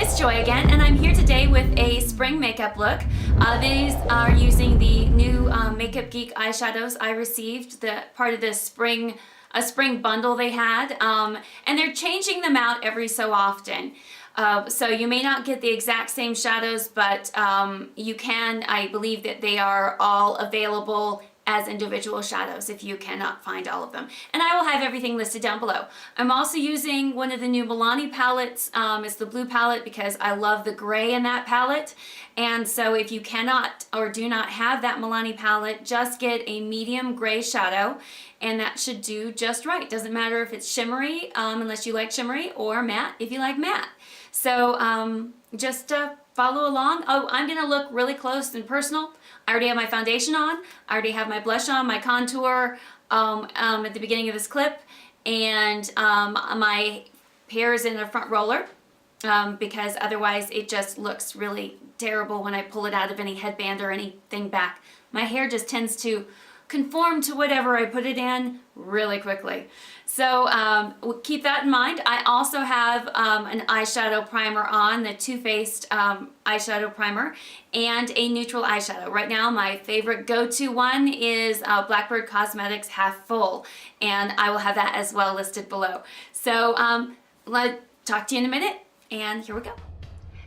It's Joy again, and I'm here today with a spring makeup look. These are using the new MakeupGeek eyeshadows I received, the part of the spring bundle they had, and they're changing them out every so often. So you may not get the exact same shadows, but you can. I believe that they are all available as individual shadows if you cannot find all of them. And I will have everything listed down below. I'm also using one of the new Milani palettes. It's the blue palette because I love the gray in that palette. And so if you cannot or do not have that Milani palette, just get a medium gray shadow and that should do just right. Doesn't matter if it's shimmery, unless you like shimmery, or matte if you like matte. So just follow along. Oh, I'm gonna look really close and personal. I already have my foundation on. I already have my blush on, my contour at the beginning of this clip, and my hair is in a front roller because otherwise it just looks really terrible when I pull it out of any headband or anything back. My hair just tends to conform to whatever I put it in really quickly. So keep that in mind. I also have an eyeshadow primer on, the Too Faced eyeshadow primer, and a neutral eyeshadow. Right now my favorite go-to one is Blackbird Cosmetics Half Full, and I will have that as well listed below. So let's talk to you in a minute, and here we go.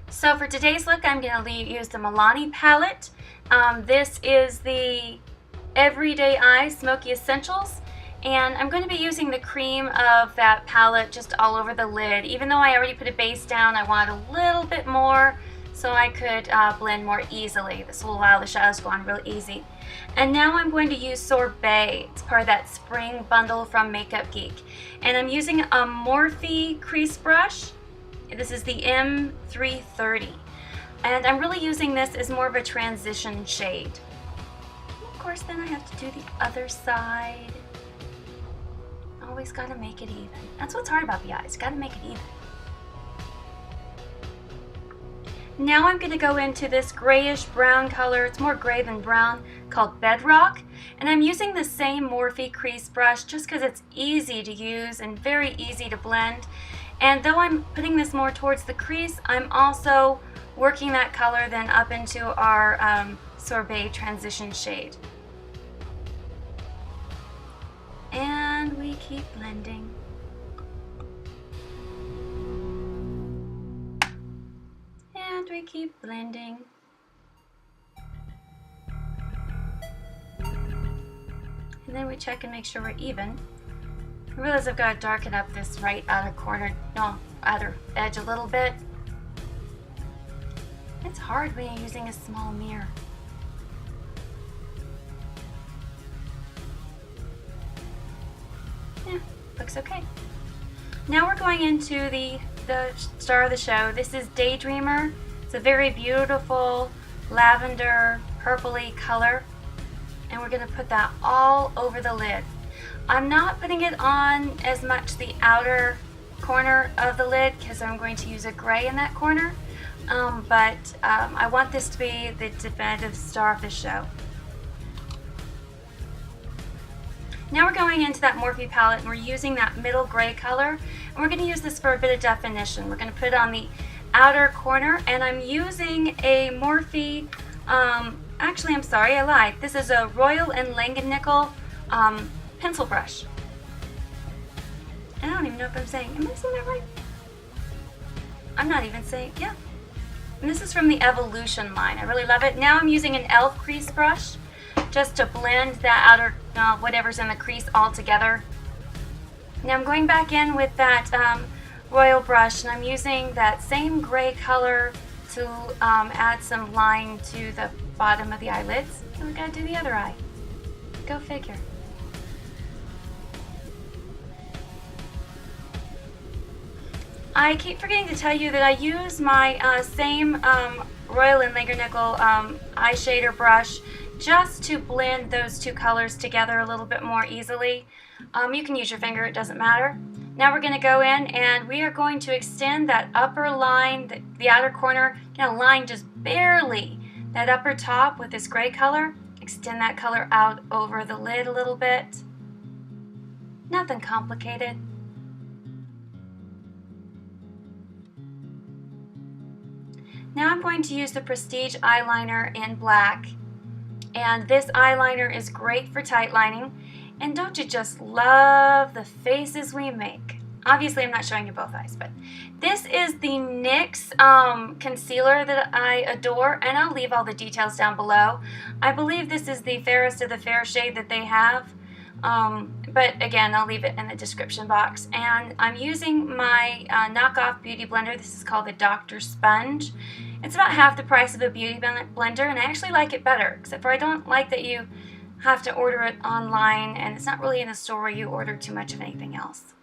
So for today's look, I'm going to use the Milani palette. This is the Everyday Eye Smoky Essentials, and I'm going to be using the cream of that palette just all over the lid. Even though I already put a base down, I want a little bit more so I could blend more easily. This will allow the shadows to go on real easy. And now I'm going to use Sorbet. It's part of that spring bundle from MakeupGeek. And I'm using a Morphe crease brush. This is the M330. And I'm really using this as more of a transition shade. Of course, then I have to do the other side. Always gotta make it even. That's what's hard about the eyes, gotta make it even. Now I'm gonna go into this grayish brown color, it's more gray than brown, called Bedrock. And I'm using the same Morphe crease brush just because it's easy to use and very easy to blend. And though I'm putting this more towards the crease, I'm also working that color then up into our Sorbet transition shade. And we keep blending. And we keep blending. And then we check and make sure we're even. I realize I've got to darken up this right outer corner, no, outer edge a little bit. It's hard when you're using a small mirror. Yeah, looks okay. Now we're going into the star of the show. This is Daydreamer. It's a very beautiful lavender purpley color, and we're going to put that all over the lid. I'm not putting it on as much the outer corner of the lid because I'm going to use a gray in that corner, but I want this to be the definitive star of the show. Now we're going into that Morphe palette and we're using that middle gray color, and we're going to use this for a bit of definition. We're going to put it on the outer corner, and I'm using a Morphe, actually I'm sorry, I lied. This is a Royal and Langennickel pencil brush. I don't even know if I'm saying, am I saying that right? I'm not even saying, yeah. And this is from the Evolution line. I really love it. Now I'm using an e.l.f. crease brush just to blend that outer, whatever's in the crease all together. Now I'm going back in with that Royal brush, and I'm using that same gray color to add some line to the bottom of the eyelids. And we gotta do the other eye. Go figure. I keep forgetting to tell you that I use my same Royal and Langennickel eye shader brush just to blend those two colors together a little bit more easily. You can use your finger, it doesn't matter. Now we're going to go in and we are going to extend that upper line, the outer corner, line just barely that upper top with this gray color. Extend that color out over the lid a little bit. Nothing complicated. Now I'm going to use the Prestige eyeliner in black. And this eyeliner is great for tight lining. And don't you just love the faces we make? Obviously, I'm not showing you both eyes, but this is the NYX concealer that I adore, and I'll leave all the details down below. I believe this is the fairest of the fair shade that they have, but again, I'll leave it in the description box. And I'm using my knockoff beauty blender. This is called the Dr. Sponge. It's about half the price of a beauty blender, and I actually like it better, except for I don't like that you have to order it online, and it's not really in a store where you order too much of anything else.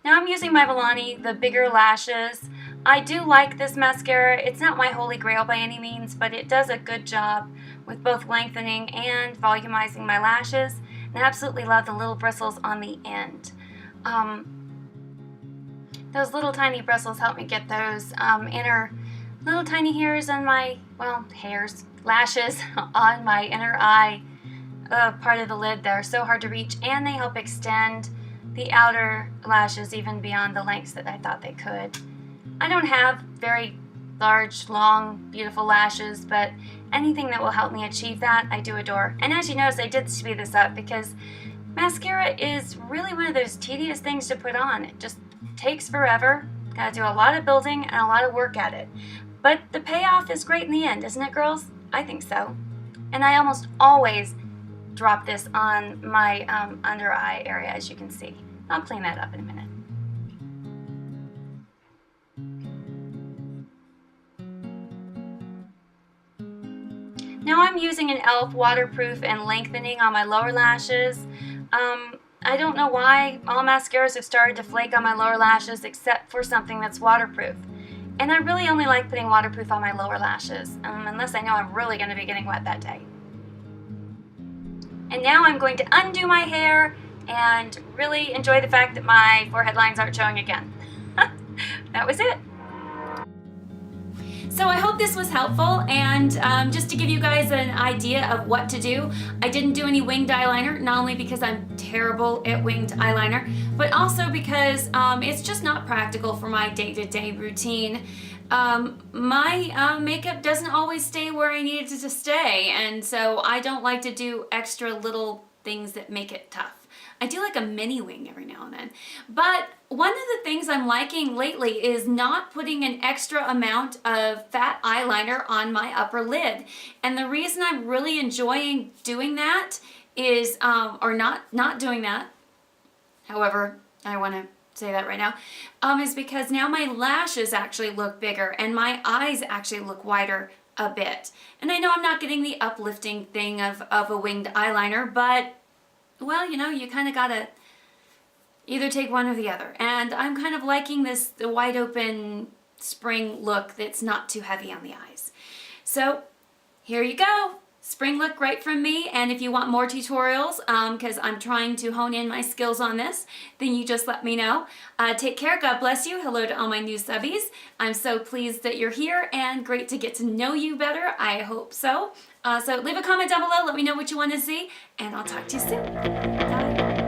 Now I'm using my Milani, the bigger lashes. I do like this mascara. It's not my holy grail by any means, but it does a good job with both lengthening and volumizing my lashes. And I absolutely love the little bristles on the end. Those little tiny bristles help me get those inner little tiny hairs on my, well, lashes on my inner eye part of the lid. They're so hard to reach, and they help extend the outer lashes even beyond the lengths that I thought they could. I don't have very large, long, beautiful lashes, but anything that will help me achieve that, I do adore. And as you notice, I did speed this up because mascara is really one of those tedious things to put on. It just takes forever. Gotta do a lot of building and a lot of work at it. But the payoff is great in the end, isn't it, girls? I think so. And I almost always drop this on my under eye area, as you can see. I'll clean that up in a minute. Now I'm using an e.l.f. waterproof and lengthening on my lower lashes. I don't know why all mascaras have started to flake on my lower lashes except for something that's waterproof. And I really only like putting waterproof on my lower lashes, unless I know I'm really going to be getting wet that day. And now I'm going to undo my hair and really enjoy the fact that my forehead lines aren't showing again. That was it. So I hope this was helpful, and just to give you guys an idea of what to do, I didn't do any winged eyeliner, not only because I'm terrible at winged eyeliner, but also because it's just not practical for my day-to-day routine. My makeup doesn't always stay where I need it to stay, and so I don't like to do extra little things that make it tough. I do like a mini wing every now and then. But one of the things I'm liking lately is not putting an extra amount of fat eyeliner on my upper lid. And the reason I'm really enjoying doing that is, or not doing that, however, I want to say that right now, is because now my lashes actually look bigger and my eyes actually look wider a bit. And I know I'm not getting the uplifting thing of a winged eyeliner, but well, you know, you kind of gotta either take one or the other. And I'm kind of liking the wide open spring look that's not too heavy on the eyes. So here you go. Spring look right from me. And if you want more tutorials, because I'm trying to hone in my skills on this, then you just let me know. Take care. God bless you. Hello to all my new subbies. I'm so pleased that you're here and great to get to know you better. I hope so. So leave a comment down below. Let me know what you want to see, and I'll talk to you soon. Bye.